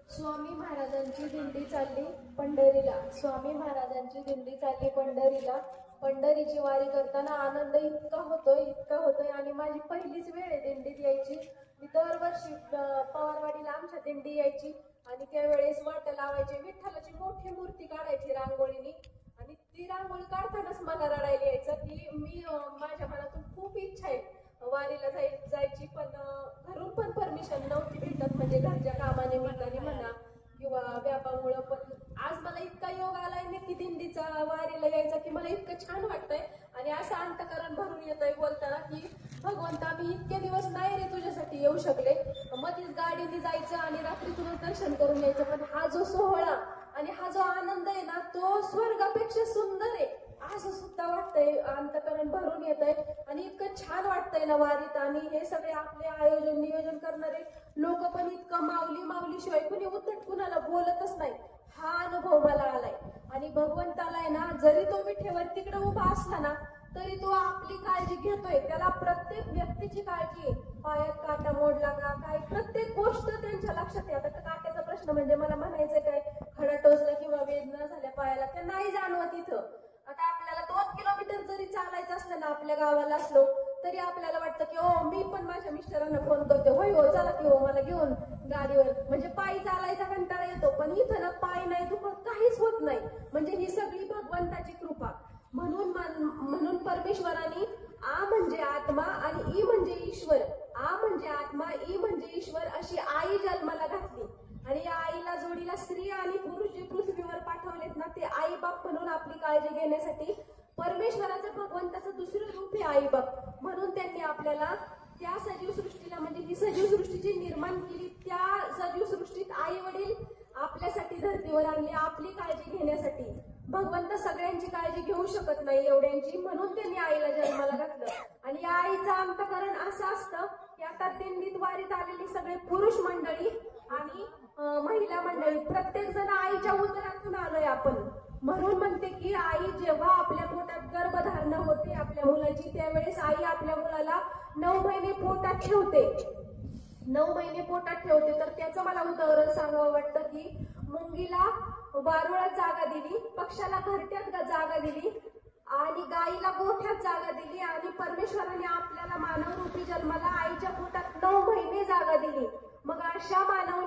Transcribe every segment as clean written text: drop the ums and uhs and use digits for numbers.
स्वामी महाराजांची दिंडी चालली पंढरीला. स्वामी महाराजांची दिंडी चालली पंढरीला. पंढरीची वारी करताना आनंद इतका होतोय आणि माझी पहिलीच वेळ आहे दिंडीत यायची. मी दरवर्षी पवारवाडीला आमच्या दिंडी यायची आणि त्यावेळेस वाट लावायची. विठ्ठलाची मोठी मूर्ती काढायची रांगोळीनी आणि ती रांगोळी काढतानाच मला रडायला यायचं की मी माझ्या मनातून खूप इच्छा आहे वारीला जायची, पण घरून पण परमिशन नव्हती भेटत, म्हणजे घरच्या कामानिमित्ताने म्हणा किंवा व्यापामुळं. पण आज मला इतका योग आलाय ना की दिंडीचा वारीला यायचा की मला इतकं छान वाटतंय आणि असं अंतकरण भरून येतंय बोलताना की भगवंता मी इतके दिवस नाही रे तुझ्यासाठी येऊ शकले. मध्येच गाडीने जायचं आणि रात्रीतूनच दर्शन करून यायचं, पण हा जो सोहळा आणि हा जो आनंद आहे ना तो स्वर्गापेक्षा सुंदर आहे असं सुद्धा वाटतंय. अंतकरण भरून येतंय आणि इतकं छान वाटतंय ना वारीत. आणि हे सगळे आपले आयोजन नियोजन करणारे लोक पण इतकं माऊली शिवाय कुणी उद्धट कुणाला बोलतच नाही. हा अनुभव मला आलाय. आणि भगवंताला आहे ना जरी तो विठेवर तिकडे उभा असला ना तरी तो आपली काळजी घेतोय. त्याला प्रत्येक व्यक्तीची काळजी आहे. पायात काटा मोडला का काय प्रत्येक गोष्ट त्यांच्या लक्षात आहे. आता काट्याचा प्रश्न म्हणजे मला म्हणायचं काय, खडा टोचला किंवा वेदना झाल्या पायाला त्या नाही जाणवत इथं. आता आपल्याला 2 किलोमीटर जरी चालायचं असलं ना आपल्या गावाला असलो तरी आपल्याला वाटतं की ओ मी पण माझ्या मिस्टरांना फोन करते, होय हो चला की हो मला घेऊन गाडीवर. म्हणजे पायी चालायचा कंटाळा येतो, पण इथं ना पाय नाही दुखत, काहीच होत नाही. म्हणजे ही सगळी भगवंताची कृपा. म्हणून परमेश्वराने आ म्हणजे आत्मा आणि ई म्हणजे ईश्वर, आ म्हणजे आत्मा ई म्हणजे ईश्वर अशी आई जन्माला घातली. आणि या आईला जोडीला स्त्री आणि पुरुष जे पृथ्वीवर पाठवलेत ना ते आई बाप म्हणून आपली काळजी घेण्यासाठी परमेश्वराचं भगवंताचं दुसरं रूप आहे आई बाप. म्हणून त्यांनी आपल्याला त्या सजीव सृष्टीला म्हणजे ही सजीव सृष्टी जी निर्माण केली त्या सजीव सृष्टीत आई वडील आपल्यासाठी धर्तीवर आणली आपली काळजी घेण्यासाठी. भगवंत सगळ्यांची काळजी घेऊ शकत नाही एवढ्यांची, म्हणून त्यांनी आईला जन्माला घातलं. आणि या आईचं अंतकरण असं असतं की आता दिंडीत वारीत आलेली सगळे पुरुष मंडळी आणि महिला मंडळी प्रत्येक जण आईच्या उदरातून आलोय आपण. म्हणून म्हणते की आई जेव्हा आपल्या पोटात गर्भधारणा होते आपल्या मुलाची त्यावेळेस आई आपल्या मुलाला 9 महिने पोटात ठेवते. 9 महिने पोटात ठेवते. तर त्याचं मला उदाहरण सांगावं वाटतं की मुंगीला वारुळात जागा दिली, पक्षाला घरट्यात जागा दिली आणि गाईला गोठ्यात जागा दिली आणि परमेश्वराने आपल्याला मानव रूपी जन्माला आईच्या पोटात 9 महिने जागा दिली. मग अशा मानव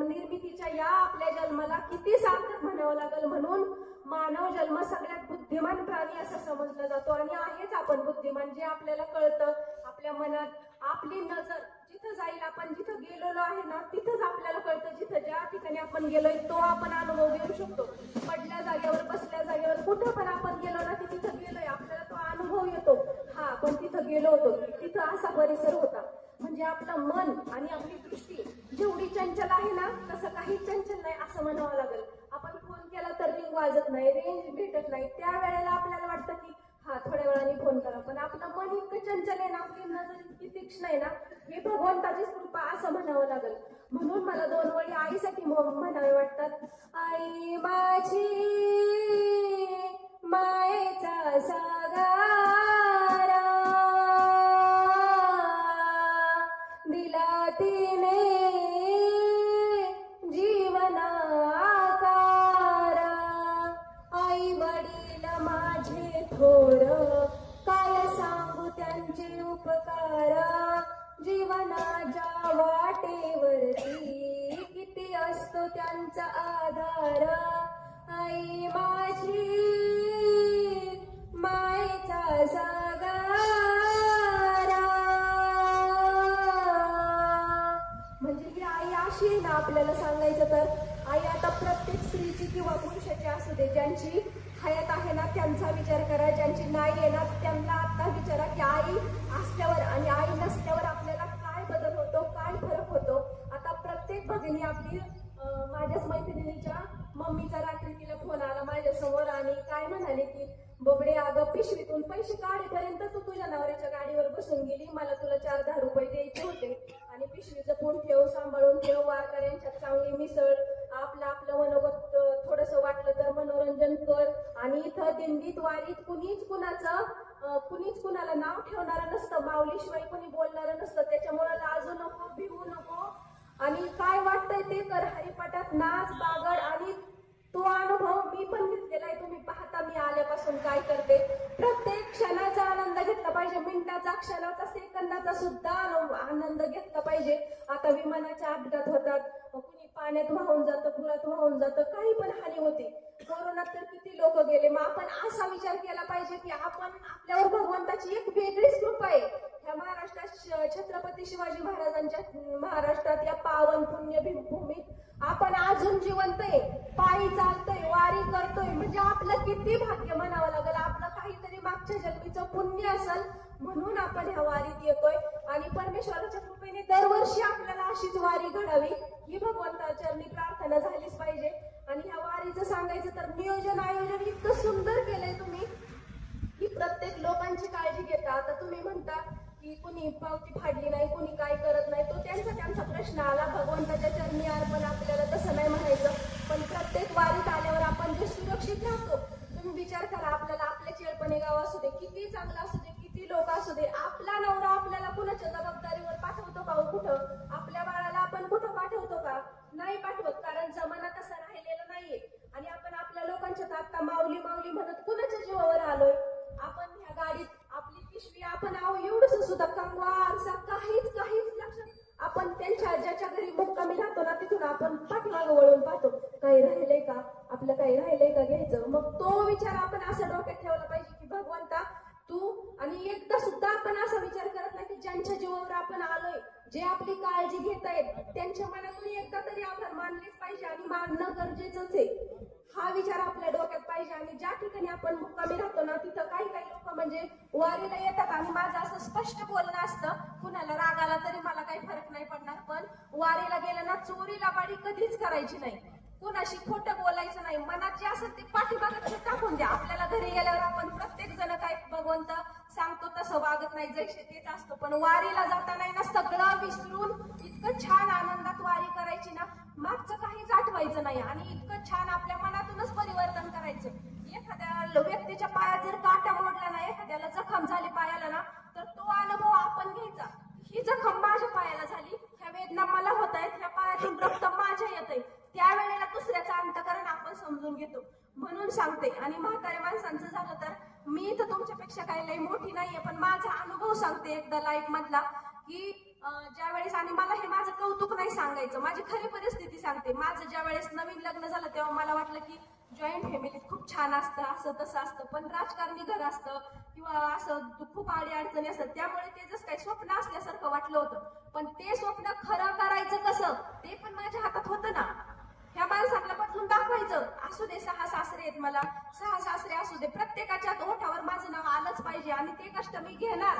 निर्मितीच्या या आपल्या जन्माला किती सार्थक म्हणावं लागेल. म्हणून मानव जन्म सगळ्यात बुद्धिमान प्राणी असं समजला जातो आणि आहेच आपण बुद्धिमान. जे आपल्याला कळतं आपल्या मनात आपली नजर जिथं जाईल आपण जिथं गेलेलो आहे ना तिथंच आपल्याला कळतं. जिथं ज्या ठिकाणी आपण गेलोय तो आपण अनुभव घेऊ शकतो. पडल्या जागेवर बसल्या जागेवर कुठं पण आपण गेलो ना की तिथं गेलोय आपल्याला तो अनुभव येतो. हा आपण तिथं गेलो होतो, तिथं असा परिसर होता. म्हणजे आपलं मन आणि आपली दृष्टी जेवढी चंचल आहे ना तसं काही चंचल नाही असं म्हणावं लागेल. आपण फोन केला तर रिंग वाजत नाही, रेंज भेटत नाही, त्या वेळेला आपल्याला वाटतं की हा थोड्या वेळाने फोन करा. पण आपलं मन इतकं चंचल आहे ना आपली नजर इतकी तीक्ष्ण आहे ना हे भगवंताचीच कृपा असं म्हणावं लागेल. म्हणून मला 2 वळी आईसाठी म्हणावे वाटतात. आई माझी मायेचा सागारा दिला तिने जीवना आकारा. आई वडील माझे थोर काय सांगू त्यांचे उपकार. जीवनाच्या वाटेवरती किती असतो त्यांचा आधार. आई माझी मायेचा सागारा. म्हणजे ही आई अशी आहे ना आपल्याला सांगायचं तर आई आता प्रत्येक स्त्रीची किंवा पुरुषाची असू दे ज्यांची हयात आहे ना त्यांचा विचार करा, ज्यांची नाही आहे ना त्यांना आता विचारा की आई असल्यावर आणि आई नसल्यावर आपल्याला काय बदल होतो, काय फरक होतो. आता प्रत्येक भगिनी आपली माझ्याच मैत्रिणीच्या मम्मीचा रात्री तिला फोन आला माझ्यासमोर आणि काय म्हणाले की बबडे अगं पिशवीतून पैसे काढेपर्यंत तू तुझ्या नवऱ्याच्या गाडीवर बसून गेली, मला तुला 4-10 रुपये द्यायचे होते आणि पिशवी जपून ठेव, सांभाळून ठेव, वारकऱ्यांच्यात चांगली मिसळ, आपलं मनोगत थोडस वाटलं तर मनोरंजन कर. आणि इथं दिंडीत वारीत कुणीच कुणाला नाव ठेवणारं नसतं, माऊलीशिवाय कुणी बोलणारं नसतं. त्याच्यामुळे लाजू नको कीर्तनकर हरिपाठात नाच बागड आणि तो अनुभव मी पण घेतलेला आहे. तुम्ही पाहता मी आल्यापासून काय करते, प्रत्येक क्षणाचा आनंद घेतला पाहिजे, मिनिटाचा क्षणाचा सेकंदाचा सुद्धा आनंद घेतला पाहिजे. आता विमानाच्या अपघात होतात, कुणी पाण्यात वाहून जातं, पुरात वाहून जातं, काही पण हानी होते. कोरोनात तर किती लोक गेले. मग आपण असा विचार केला पाहिजे की आपण आपल्यावर भगवंताची एक वेगळीच कृपा आहे. ह्या महाराष्ट्रात छत्रपती शिवाजी महाराजांच्या महाराष्ट्रात या पावन पुण्य भूमीत आपण अजून जिवंत आहे, पायी चालतोय, वारी करतोय, म्हणजे आपलं किती भाग्य म्हणावं लागेल. आपलं काहीतरी मागच्या जन्मीचं पुण्य असेल म्हणून आपण ह्या वारीत येतोय. आणि परमेश्वराच्या कृपेने दरवर्षी आपल्याला अशीच वारी घडावी ही भगवंताचरणी प्रार्थना झालीच पाहिजे. आणि ह्या वारीचं सांगायचं तर नियोजन आयोजन इतकं सुंदर केलंय तुम्ही की प्रत्येक लोकांची काळजी घेता. आता तुम्ही म्हणता की कुणी पावती फाडली नाही, कुणी काय करत नाही, तो त्यांचा प्रश्न आला. भगवंताच्या चरणी अर्पण, आपल्याला तसं नाही म्हणायचं. पण प्रत्येक वारीत आल्यावर आपण जे सुरक्षित राहतो, तुम्ही विचार करा, आपल्याला आपल्या चेळपणे गाव असू दे, किती चांगलं असू दे, किती लोक असू दे, आपला नवरा आपल्याला कुणाच्या जबाबदारीवर पाठवतो का? कुठं आपल्या बाळाला आपण कुठं पाठवतो का? नाही पाठवत, कारण जमाना तसा राहिलेला नाहीये. आणि आपण आपल्या लोकांच्या आता माऊली माऊली म्हणत कुणाच्या जीवावर आलोय? आपण ह्या गाडीत आपली पिशवी आपण एवढंच सुद्धा कंगवा आरसा काहीच लक्षात, आपण त्यांच्या ज्याच्या घरी मुक्कामी राहतो ना तिथून आपण पाठीमागं वळून पाहतो, काही राहिलंय का आपलं, काही राहिलंय का घ्यायचं. मग तो विचार आपण असा डोक्यात ठेवला पाहिजे की भगवंता तू, आणि एकदा सुद्धा आपण असा विचार करत नाही की ज्यांच्या जीवावर आपण आलोय, जे आपली काळजी घेत आहेत, त्यांच्या मनातून एकदा तरी आभार मानलेच पाहिजे आणि मानणं गरजेचंच आहे. हा विचार आपल्या डोक्यात पाहिजे. आणि ज्या ठिकाणी आपण मुक्कामी राहतो ना तिथं काही लोक म्हणजे वारीला येतात, आणि माझं असं स्पष्ट बोलणं असतं, कुणाला राग आला तरी मला काही फरक नाही पडणार, पण वारीला गेलं ना चोरी लबाडी कधीच करायची नाही, कुणाशी खोटं बोलायचं नाही, मनात जे असेल ते पाठीमागे टाकून द्या. आपल्याला घरी गेल्यावर आपण प्रत्येक जण काय भगवंत सांगतो तसं वागत नाही, जैसे तेच असतो. पण वारीला जाताना ना सगळं विसरून इतकं छान आनंदात वारी करायची ना, मागचं काहीच आठवायचं नाही आणि इतकं छान आपल्या मनातूनच परिवर्तन करायचं. एखाद्या व्यक्तीच्या पायात जर काटा मोडला ना, एखाद्याला जखम झाली पायाला ना, तर तो अनुभव आपण घ्यायचा. ही जखम माझ्या पायाला झाली, ह्या वेदना मला होत आहेत, ह्या पायातून रक्त माझ्या येतंय, त्यावेळेला दुसऱ्याचं अंतकरण आपण समजून घेतो. म्हणून सांगते. आणि म्हाताऱ्या माणसांचं झालं तर मी तर तुमच्यापेक्षा काही लई मोठी नाहीये, पण माझा अनुभव सांगते एकदा लाईफ मधला की ज्यावेळेस, आणि मला हे माझं कौतुक नाही सांगायचं, माझी खरी परिस्थिती सांगते. माझं ज्यावेळेस नवीन लग्न झालं तेव्हा मला वाटलं की जॉईंट फॅमिलीत खूप छान असतं, असं तसं असतं, पण राजकारणी घर असतं किंवा असं खूप अडचणी असतात, त्यामुळे ते जसं काही स्वप्न असल्यासारखं वाटलं होतं. पण ते स्वप्न खरं करायचं कसं ते पण माझ्या हातात होतं ना. ह्या माणसाला बदलून दाखवायचं. असू दे 6 सासरे आहेत मला, 6 सासरे असू दे, प्रत्येकाच्या ओठावर माझं नाव आलंच पाहिजे आणि ते कष्ट मी घेणार.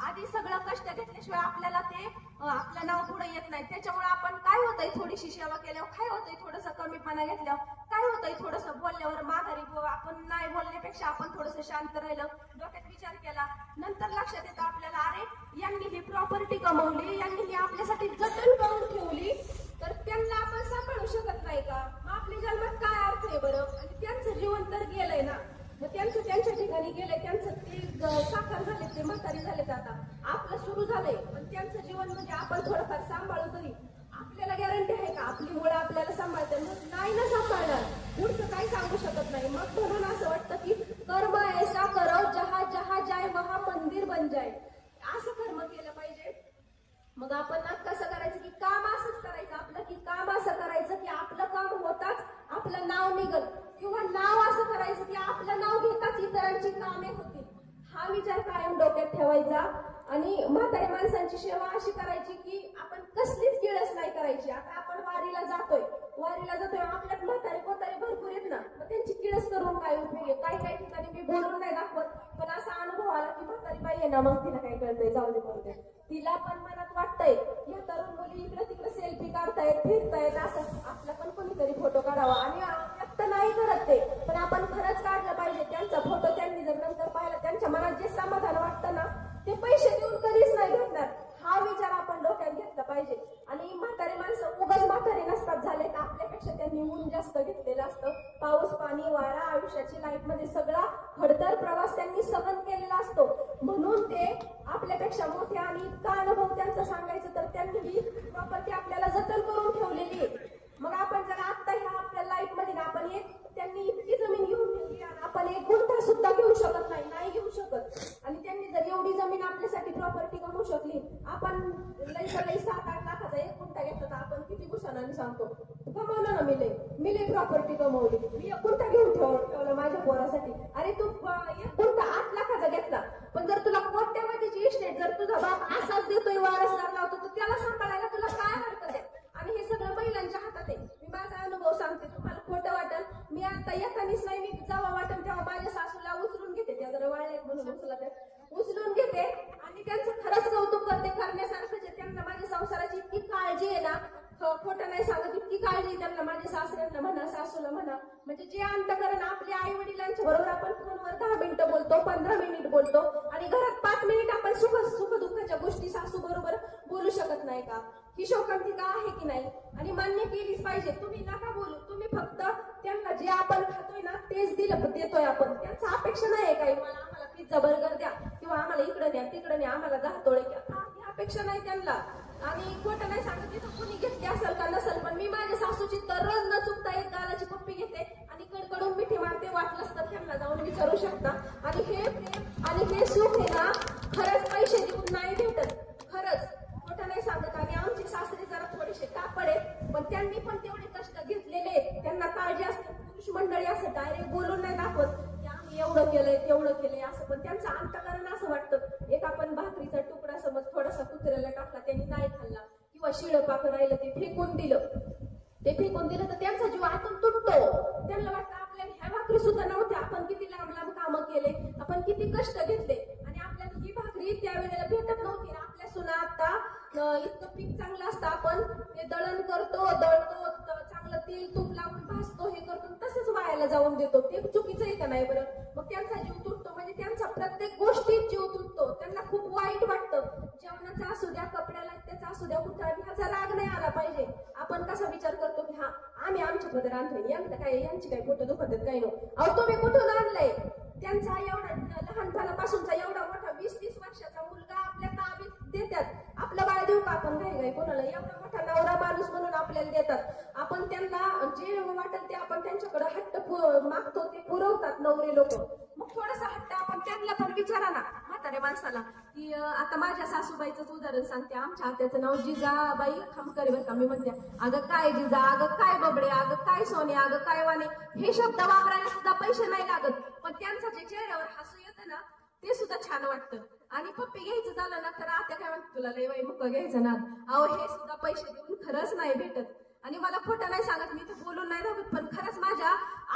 आधी सगळं कष्ट घेतल्याशिवाय आपल्याला ते आपलं नाव पुढे येत नाही. त्याच्यामुळे आपण काय होतंय, थोडीशी सेवा केल्यावर काय होतंय, थोडंसं कमीपणा घेतल्यावर काय होतंय, थोडंसं बोलल्यावर माघारी आपण नाही बोलण्यापेक्षा आपण थोडंसं शांत राहिलं, डोक्यात विचार केला, नंतर लक्षात येतं आपल्याला, अरे यांनी ही प्रॉपर्टी कमवली, यांनी ही आपल्यासाठी जतन करून ठेवली, तर त्यांना आपण सांभाळू शकत नाही का? मग आपल्या जन्मात काय अर्थ आहे बरं? आणि त्यांचं जीवन तर गेलंय ना, मग त्यांचं त्यांच्या ठिकाणी गेलंय, त्यांचं ते साखर झाले, ते म्हातारी झालेत, आता आपलं सुरू झालंय, पण त्यांचं जीवन म्हणजे आपण थोडंफार सांभाळू तरी आपल्याला गॅरंटी आहे का आपली मुळे आपल्याला सांभाळते? नाही ना सांभाळणार, पुढचं काही सांगू शकत नाही. मग म्हणून असं वाटतं की कर्म ऐसा करो जहा जहा जाय वहा मंदिर बन जाय, असं कर्म केलं पाहिजे. मग आपण ना कसं करायचं की काम असंच करायचं आपलं, की काम असं करायचं की आपलं काम होताच आपलं नाव निघत, किंवा नाव असं करायचं की आपलं नाव घेताच इतरांची कामे होतील. हा विचार कायम डोक्यात ठेवायचा. आणि म्हाताऱ्या माणसांची सेवा अशी करायची की आपण कसलीच किळस नाही करायची. आता आपण वारीला जातोय आपल्यात म्हातारे कोतारे भरपूर आहेत ना, मग त्यांची किळस करून काय उपयोग आहे? काही ठिकाणी मी बोलून नाही दाखवत, पण असा अनुभव आला की म्हातारी बाई आहे ना, मग तिला काय कळतंय, जाऊ दे करू दे, तिला पण मनात वाटतंय या तरुण मुली इकडे तिकडे सेल्फी काढतायत, फिरतायत, असं आपला पण कोणीतरी फोटो काढावा. आणि व्यक्त नाही करत ते, पण आपण खरंच काढलं पाहिजे. त्यांचा फोटो त्यांनी जर नंतर पाहिला, त्यांच्या मनात जे समाधान वाटतं ना, ते पैसे देऊन कधीच नाही भेटणार. हा विचार आपण डोक्यात घेतला पाहिजे. आणि म्हातारे माणसं उगाच म्हातारे नसतात झाले, तर आपल्यापेक्षा त्यांनी ऊन जास्त घेतलेलं असतं, पाऊस पाणी वारा, आयुष्याची लाईफ मध्ये सगळा खडतर प्रवास त्यांनी सहन केलेला असतो, म्हणून ते आपल्यापेक्षा मोठे. आणि इतका अनुभव त्यांचा सांगायचं तर त्यांनी ही प्रॉपर्टी आपल्याला जतन करून ठेवलेली आहे. आपण 1 गुंठा सुद्धा घेऊ शकत नाही, नाही घेऊ शकत. आणि त्यांनी जर एवढी जमीन आपल्यासाठी प्रॉपर्टी कमवू शकली, आपण लई 7-8 लाखाचा 1 गुंठा घेतला तर आपण किती कुशाने सांगतो कमवलं ना. मी लई प्रॉपर्टी कमवली, मी 1 गुंठा घेऊन ठेवलं माझ्या पोरासाठी. अरे तू 1 गुंठा 8 लाखाचा घेतला, पण जर तुला कोट्यावधीची इस्टेट जर तुझा बाप असाच देतोय, वारसदार लावतो, तर त्याला सांभाळायला तुला काय हरकत आहे? आणि हे सगळं महिलांच्या हातात आहे. मी माझा अनुभव सांगते, तुम्हाला खोटं वाटेल. मी आता येतानीच नाही, मी जेव्हा वाटेल तेव्हा माझ्या सासूला उचलून घेते, त्या जरा वाळल्या म्हणून उचलून घेते आणि त्यांचं खरंच कौतुक करते. करण्यासारखं त्यांना माझ्या संसाराची इतकी काळजी आहे ना, खोटं नाही सांगत, इतकी काळजी त्यांना, माझ्या सासऱ्यांना म्हणा, सासूला म्हणा. म्हणजे जे अंतकरण आपल्या आई वडिलांच्या बरोबर आपण फोनवर 10 मिनिटं बोलतो, 15 मिनिट बोलतो, आणि घरात 5 मिनिट आपण सुख दुःखाच्या गोष्टी सासू बरोबर बोलू शकत नाही का? ही शोकांतिका आहे की नाही? आणि मान्य केलीच पाहिजे. तुम्ही नका बोलू, तुम्ही फक्त त्यांना जे आपण खातोय ना तेच देतोय आपण. त्यांचा अपेक्षा नाही काही, मला आम्हाला पिझ्झा बर्गर द्या किंवा आम्हाला इकडे द्या तिकडे द्या, आम्हाला घातोळे द्या, ही अपेक्षा नाही त्यांना. आणि खोटं नाही सांगत, तिथं कुणी घेतली असेल का नसेल, पण मी माझ्या सासूची दररोज न चुकता 1 गालाची पप्पी घेते आणि कडकडून मिठी मारते. वाटलंच तर त्यांना जाऊन विचारू शकता. आणि हे प्रेम आणि हे सुख आहे ना, खरंच पैसे देऊन नाही भेटत, खरंच खोटं नाही सांगत. आणि आमचे सासरे जरा थोडेसे कापड आहेत, पण त्यांनी पण तेवढे कष्ट घेतलेले आहेत. त्यांना काळजी असते. पुरुष मंडळी असं डायरेक्ट बोलून नाही दाखवत की आम्ही एवढं केलंय तेवढं केलंय असं, पण त्यांचं अंतकरण असं वाटतं. एक आपण भाकरीचा तुकडा समज थोडासा कुत्र्याला टाकला, त्यांनी नाही खाल्ला किंवा शिळं पाकं राहिलं ते फेकून दिलं तर त्यांचा जीव आतून तुटतो. त्यांना वाटतं आपल्याला ह्या भाकरी सुद्धा नव्हत्या, आपण किती लांब लांब कामं केले, आपण किती कष्ट घेतले, आणि आपल्याला ही भाकरी त्यावेळेला भेटत नव्हती. आपल्या सुना आता इतकं पीक चांगलं असतं, आपण ते दळण करतो, दळतो, चांगलं तेल तूप लावून भाजतो, हे करतो, तसंच वायाला जाऊन देतो. ते चुकीचं आहे का नाही बरं? मग त्यांचा जीव तुटतो, म्हणजे त्यांचा प्रत्येक गोष्टीत जीव तुटतो. त्यांना खूप वाईट वाटतं. जेवणाचा असू द्या, कपड्याला त्याचा असू द्या, कुठला ह्याचा राग नाही आला पाहिजे. आपण कसा विचार करतो की हा आम्ही आमच्या पदर आणतोय, यांची काय कुठं दुखत काही नको. अहो तुम्ही कुठून आणलंय? त्यांचा एवढा लहानपणापासूनचा एवढा मोठा 20-30 वर्षाचा मुलगा आपल्या ताब्यात देतात. आपलं बाळ देऊ का आपण घाई कोणाला? एवढा मोठा नवरा माणूस म्हणून आपल्याला देतात. आपण त्यांना जे वाटेल ते आपण त्यांच्याकडे हट्ट मागतो, ते पुरवतात नवरे लोक. मग थोडासा हट्ट आपण त्यांना पण विचारा ना, म्हाताऱ्या माणसाला, की आता माझ्या सासूबाईचंच उदाहरण सांगते. आमच्या आत्याचं नाव जिजाबाई खामकरे बरं का. मी म्हणते अगं काय जिजा, अगं काय बबडे, अगं काय सोने, अगं काय वाणे, हे शब्द वापरायला सुद्धा पैसे नाही लागत, पण त्यांचं जे चेहऱ्यावर हसू येतं ना ते सुद्धा छान वाटतं. आणि पप्पी घ्यायचं झालं ना तर आत्या काय म्हणते, तुला लय बाई मुक घ्यायचं ना. अहो हे सुद्धा पैसे देऊन खरंच नाही भेटत. आणि मला खोटं नाही सांगत, मी तर बोलून नाही दाखवत, पण खरंच माझ्या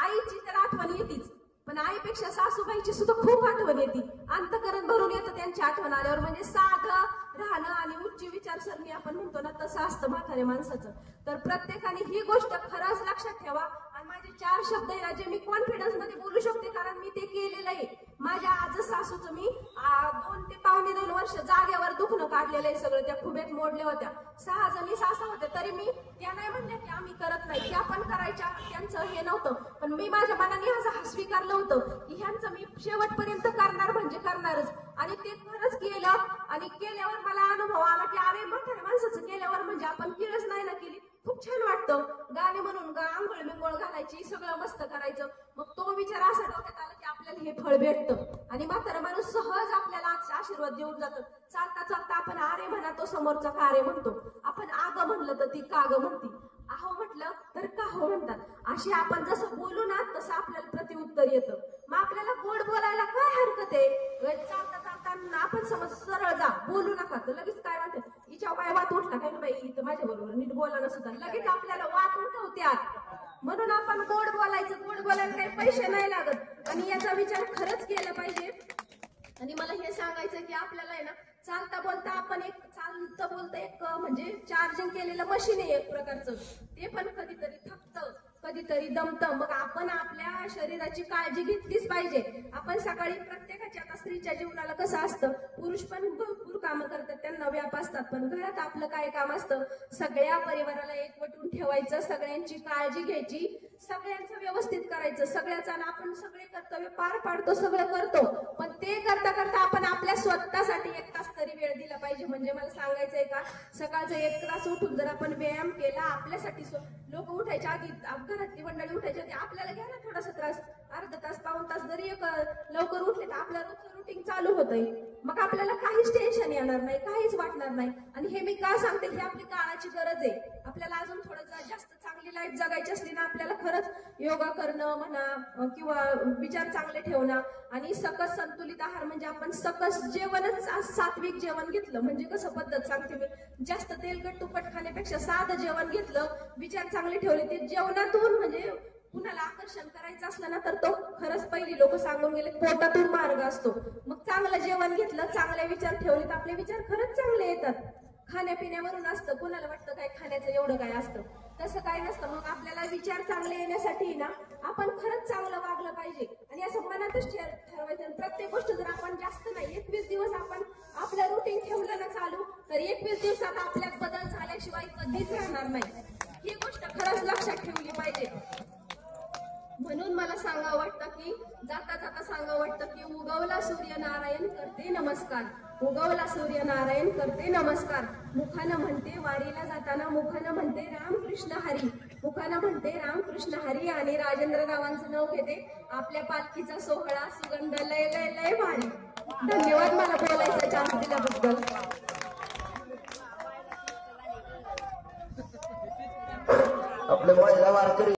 आईची तर आठवण येतीच. पण आईपेक्षा सासूबाईची सुद्धा खूप आठवण येते. अंतकरण भरून येतं त्यांची आठवण आल्यावर. म्हणजे साधं राहणं आणि उच्च विचारसरणी आपण म्हणतो ना, तसं असतं म्हाताऱ्या माणसाचं. तर प्रत्येकाने ही गोष्ट खरंच लक्षात ठेवा. आणि माझे 4 शब्द आहे ना, जे मी कॉन्फिडन्स मध्ये बोलू शकते, कारण मी ते केलेलं आहे. माझ्या आज सासूचं मी 2 ते पावणे 2 वर्ष जागेवर दुखणं काढलेलं आहे. सगळं त्या खुबेत मोडल्या होत्या. 6 जणी सासा होत्या, तरी मी त्या नाही म्हणल्या की आम्ही करत नाही, त्या पण करायच्या, त्यांचं हे नव्हतं. पण मी माझ्या मनाने हा स्वीकारलं होतं की ह्यांचं मी शेवटपर्यंत करणार म्हणजे करणारच. आणि ते खरंच केलं. आणि केल्यावर मला अनुभव आला की अरे म्हाताऱ्या माणसाचं केल्यावर म्हणजे आपण केलंच नाही ना केली, खूप छान वाटतं. गाणे म्हणून आंघोळ बिंगोळ घालायची, सगळं मस्त करायचं. मग तो विचार असा डोक्यात आला की आपल्याला हे फळ भेटतं. आणि म्हातारा माणूस सहज आपल्याला आशीर्वाद देऊन जातं. चालता चालता आपण आरे म्हणा, तो समोरचा का रे म्हणतो. आपण आग म्हणलं तर ती काग म्हणती, आहो म्हटलं तर का हो म्हणतात. अशी आपण जसं बोलू ना तसं आपल्याला प्रत्युत्तर येतं. मग आपल्याला गोड बोलायला काय हरकत आहे? चालता चालता आपण समज सरळ जा, बोलू नका, तर लगेच काय म्हणतात, हिच्या काय वाट उठला काय बाई, इथं माझ्या बरोबर नीट बोलायला सुद्धा लगेच आपल्याला वाट उठवत्यात. म्हणून आपण गोड बोलायचं. गोड बोलायला काही पैसे नाही लागत. आणि याचा विचार खरंच केला पाहिजे. आणि मला हे सांगायचं की आपल्याला आहे ना, चालता बोलता आपण एक चालतं बोलता एक म्हणजे चार्जिंग केलेलं मशीन आहे एक प्रकारचं. ते पण कधीतरी थकतं, कधीतरी दमतं. मग आपण आपल्या शरीराची काळजी घेतलीच पाहिजे. आपण सकाळी प्रत्येकाच्या, आता स्त्रीच्या जीवनाला कसं असतं, पुरुष पण भरपूर कामं करतात, त्यांना व्याप असतात, पण घरात आपलं काय काम असतं, सगळ्या परिवाराला एकवटून ठेवायचं, सगळ्यांची काळजी घ्यायची, सगळ्यांचं व्यवस्थित करायचं, सगळ्याचा. आपण सगळे कर्तव्य पार पाडतो, सगळं करतो, पण ते करता करता आपण आपल्या स्वतःसाठी 1 तास तरी वेळ दिला पाहिजे. म्हणजे मला सांगायचंय का, सकाळचं 1 तास उठून जर आपण व्यायाम केला आपल्यासाठी, लोक उठायच्या आधी, घरातली मंडळी उठायच्या आधी आपल्याला घ्या ना थोडासा त्रास, अर्धा तास पाऊण तास जरी लवकर उठले तर आपलं रोजचं रुटीन चालू होतंय. मग आपल्याला काहीच टेन्शन येणार नाही, काहीच वाटणार नाही. आणि हे मी का सांगते, ही आपली काळाची गरज आहे. आपल्याला अजून थोडं जास्त चांगली लाईफ जगायची असली ना, आपल्याला खरंच योगा करणं म्हणा किंवा विचार चांगले ठेवणं आणि सकस संतुलित आहार म्हणजे आपण सकस जेवणच, सात्विक जेवण घेतलं म्हणजे कसं पद्धत सांगते मी, जास्त तेलकट तुपट खाण्यापेक्षा साधं जेवण घेतलं, विचार चांगले ठेवले, ते जेवणातून म्हणजे कुणाला आकर्षण करायचं असलं ना तर तो खरंच पहिली लोक सांगून गेले पोटातून मार्ग असतो. मग चांगलं जेवण घेतलं, चांगले विचार ठेवले तर आपले विचार खरंच चांगले येतात. खाण्यापिण्यावरून असतं, कुणाला वाटतं काय खाण्याचं एवढं काय असतं, तसं काय नसतं. मग आपल्याला विचार चांगले येण्यासाठी ना आपण खरंच चांगलं वागलं पाहिजे आणि असं मनातच ठरवायचं. प्रत्येक गोष्ट जर आपण जास्त नाही 21 दिवस आपण आपलं रुटीन ठेवलं ना चालू, तर 21 दिवसात आपल्यात बदल झाल्याशिवाय कधीच राहणार नाही. ही गोष्ट खरंच लक्षात ठेवली पाहिजे. म्हणून मला सांगावं वाटतं की जाता जाता सांगावं वाटतं की उगवला सूर्यनारायण करते नमस्कार, उगवला सूर्यनारायण करते नमस्कार. मुखानं म्हणते वारीला जाताना, मुखानं म्हणते रामकृष्ण हरी, मुखानं म्हणते रामकृष्ण हरी आणि राजेंद्ररावांचं नाव घेते. आपल्या पालखीचा सोहळा सुगंध लय लय लय भारी. धन्यवाद मला बोलायचा चान्स दिल्याबद्दल.